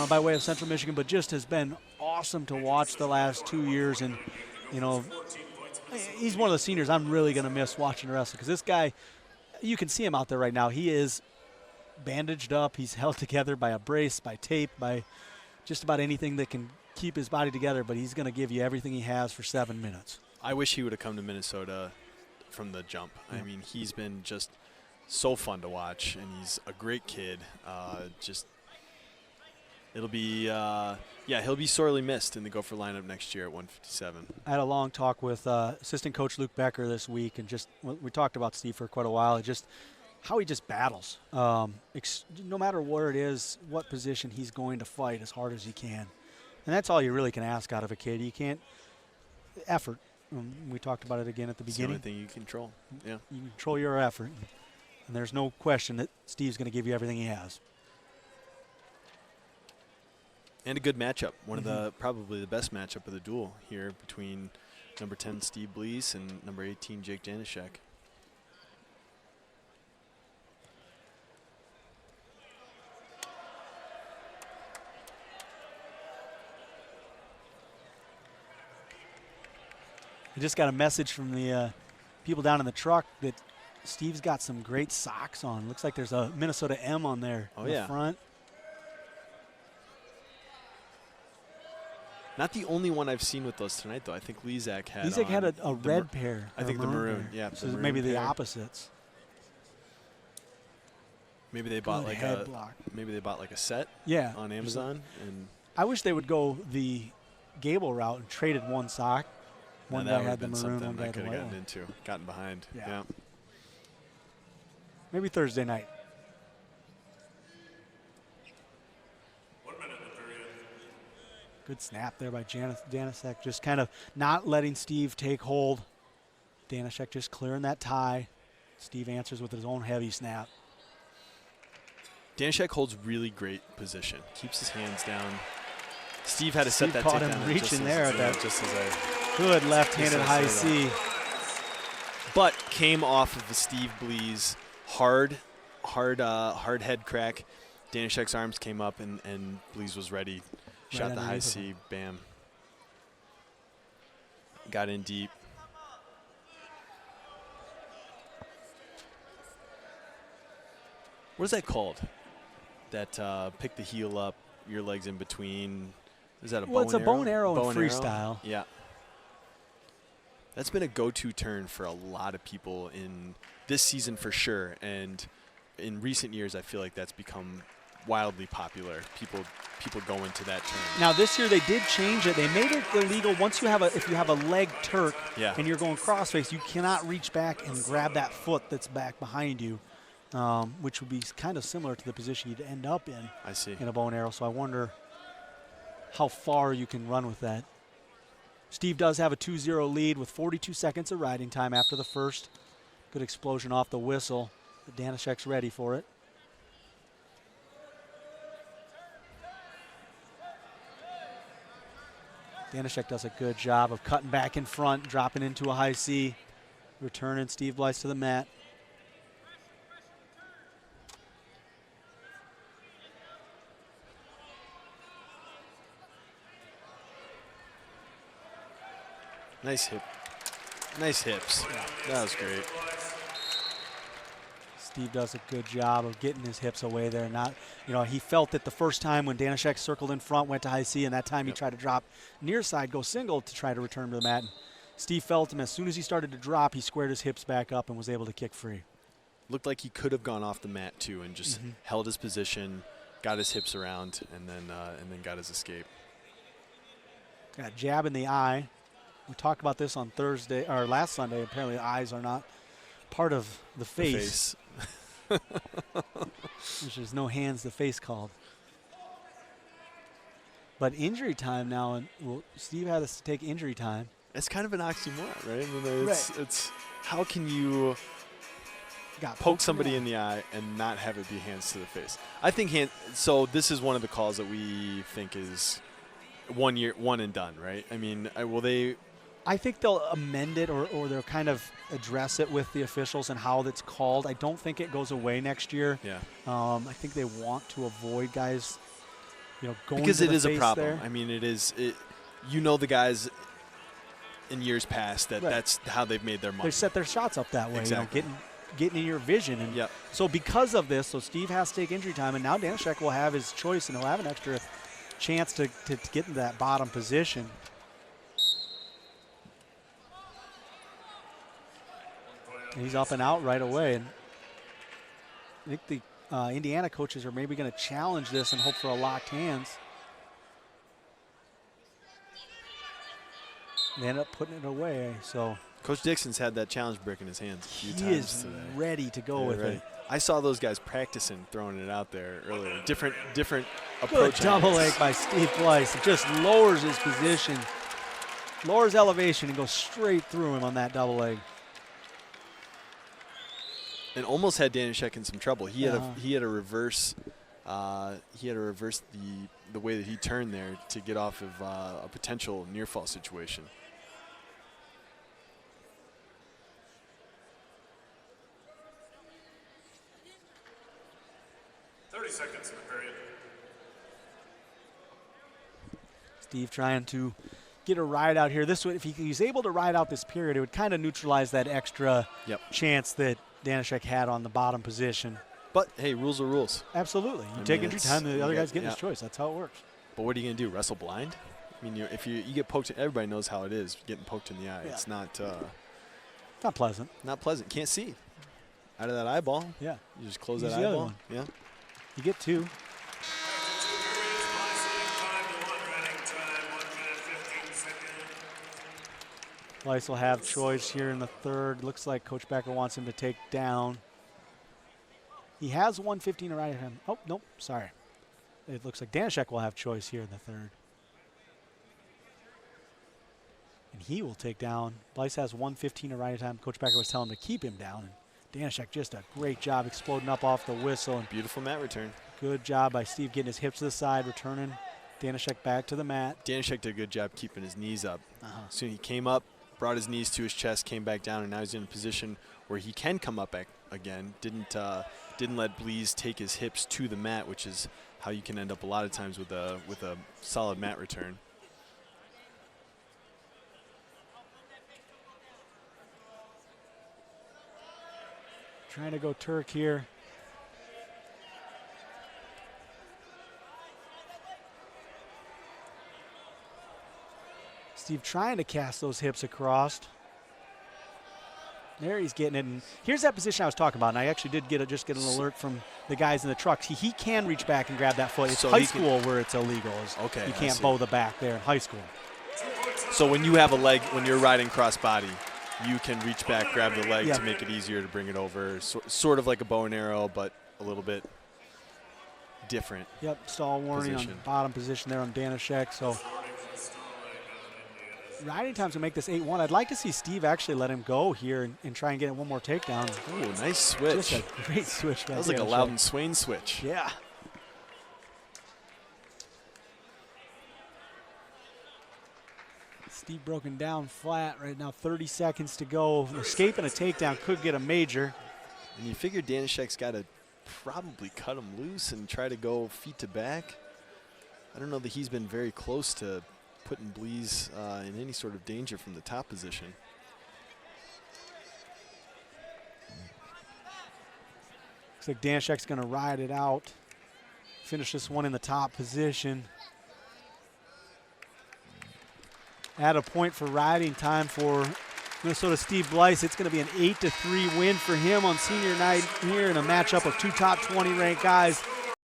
by way of Central Michigan, but just has been awesome to watch the last 2 years. And, you know, he's one of the seniors I'm really going to miss watching wrestle because this guy, you can see him out there right now. He is bandaged up. He's held together by a brace, by tape, by just about anything that can keep his body together, but he's going to give you everything he has for 7 minutes. I wish he would have come to Minnesota from the jump. I mean, he's been just so fun to watch, and he's a great kid. It'll be, he'll be sorely missed in the Gopher lineup next year at 157. I had a long talk with assistant coach Luke Becker this week, and just we talked about Steve for quite a while. Just how he just battles, no matter where it is, what position he's going to fight as hard as he can, and that's all you really can ask out of a kid. You can't effort. We talked about it again at the beginning. It's the only thing you control. Yeah, you control your effort, and there's no question that Steve's going to give you everything he has. And a good matchup. One of the probably the best matchup of the duel here between number 10 Steve Bleise and number 18 Jake Danishek. I just got a message from the people down in the truck that Steve's got some great socks on. Looks like there's a Minnesota M on there in the front. Not the only one I've seen with those tonight, though. I think Lezak had a red pair. I think the maroon. Pair. Yeah, so maybe the opposites. Maybe they bought like a set. Yeah. On Amazon. And I wish they would go the Gable route and traded one sock. One guy had the maroon, one guy had the white one. Gotten behind. Yeah. Maybe Thursday night. Good snap there by Danishek, just kind of not letting Steve take hold. Danishek just clearing that tie. Steve answers with his own heavy snap. Danishek holds really great position. Keeps his hands down. Steve had to set that takedown. Him reaching there. Good left-handed high C. But came off of the Steve Bleise hard head crack. Danishek's arms came up, and Bleise was ready. Shot the high C, bam. Got in deep. What is that called? That pick the heel up, your legs in between. Is that a bow and arrow? Well, it's a bow and arrow in freestyle. Yeah. That's been a go-to turn for a lot of people in this season for sure. And in recent years, I feel like that's become wildly popular. People go into that turn. Now this year they did change it. They made it illegal once you have if you have a leg Turk and you're going crossface, you cannot reach back and grab that foot that's back behind you, which would be kind of similar to the position you'd end up in. I see. In a bow and arrow. So I wonder how far you can run with that. Steve does have a 2-0 lead with 42 seconds of riding time after the first. Good explosion off the whistle. Danishek's ready for it. Danishek does a good job of cutting back in front, dropping into a high C, returning Steve Bleise to the mat. Nice hip. Nice hips. Yeah. That was great. Steve does a good job of getting his hips away there. He felt it the first time when Danishek circled in front, went to high C, and that time he tried to drop near side, go single to try to return to the mat. And Steve felt him. As soon as he started to drop, he squared his hips back up and was able to kick free. Looked like he could have gone off the mat too and just held his position, got his hips around, and then got his escape. Got a jab in the eye. We talked about this on Thursday or last Sunday. Apparently, the eyes are not part of the face. Which is no hands, the face called. But injury time now, and Steve had us to take injury time. It's kind of an oxymoron, right? I mean, it's how can you poke somebody in the eye and not have it be hands to the face? I think so this is one of the calls that we think is one and done, right? I mean, I think they'll amend it or they'll kind of address it with the officials and how that's called. I don't think it goes away next year. Yeah. I think they want to avoid guys going because to it the is a face problem. there. I mean, it is. The guys in years past Right. that's how they've made their money. They set their shots up that way, Exactly. Getting in your vision. And Yep. so because of this, Steve has to take injury time, and now Danishek will have his choice, and he'll have an extra chance to get into that bottom position. And he's up and out right away. And I think the Indiana coaches are maybe going to challenge this and hope for a locked hands. They end up putting it away. So Coach Dixon's had that challenge brick in his hands a few he times is today. ready to go with it. I saw those guys practicing throwing it out there earlier. Different Good approach. double leg by Steve Bleise. It just lowers his position, lowers elevation, and goes straight through him on that double leg. And almost had Danishek in some trouble. He had a reverse. He had to reverse the way that he turned there to get off of a potential near fall situation. Seconds in the period. Steve trying to get a ride out here. This would, if he's able to ride out this period, it would kind of neutralize that extra chance that Danishek had on the bottom position. But hey, rules are rules. Absolutely, you take injury time, the other guy's getting his choice. That's how it works. But what are you going to do? Wrestle blind? I mean, if you get poked, everybody knows how it is getting poked in the eye. Yeah. It's not pleasant. not pleasant. Can't see out of that eyeball. Yeah, You just close Use that the other eyeball. one. Yeah. you get two. Bleise will have choice here in the third. Looks like Coach Becker wants him to take down. He has 1:15 to ride at him. Oh, nope, sorry. It looks like Danishek will have choice here in the third. And he will take down. Bleise has 1:15 to ride at time. Coach Becker was telling him to keep him down. And Danishek just a great job exploding up off the whistle. And Beautiful mat return. good job by Steve getting his hips to the side, returning Danishek back to the mat. Danishek did a good job keeping his knees up. Soon he came up, brought his knees to his chest, came back down, and now he's in a position where he can come up again. Didn't let Bleise take his hips to the mat, which is how you can end up a lot of times with a solid mat return. Trying to go Turk here. Steve trying to cast those hips across. There he's getting it. And here's that position I was talking about. And I actually did get an alert from the guys in the trucks. He can reach back and grab that foot. It's So high he school where it's illegal. Okay, You I can't see. bow the back there in high school. So when you have a leg, when you're riding cross body, you can reach back, grab the leg Yep. to make it easier to bring it over. Sort of like a bow and arrow, but a little bit different. Yep, stall warning on Position. bottom position there on Danishek. So riding time's gonna make this 8-1. I'd like to see Steve actually let him go here and try and get one more takedown. Ooh, nice switch. Just a great switch. That was like a Loudon Swain switch. Yeah. Steve broken down flat right now. 30 seconds to go. Escape and a takedown could get a major. And you figure Danishek's got to probably cut him loose and try to go feet to back. I don't know that he's been very close to putting Bleise in any sort of danger from the top position. Looks like Danishek's going to ride it out. Finish this one in the top position. Add a point for riding time for Minnesota Steve Bleise. It's going to be an 8-3 win for him on senior night here in a matchup of two top 20 ranked guys.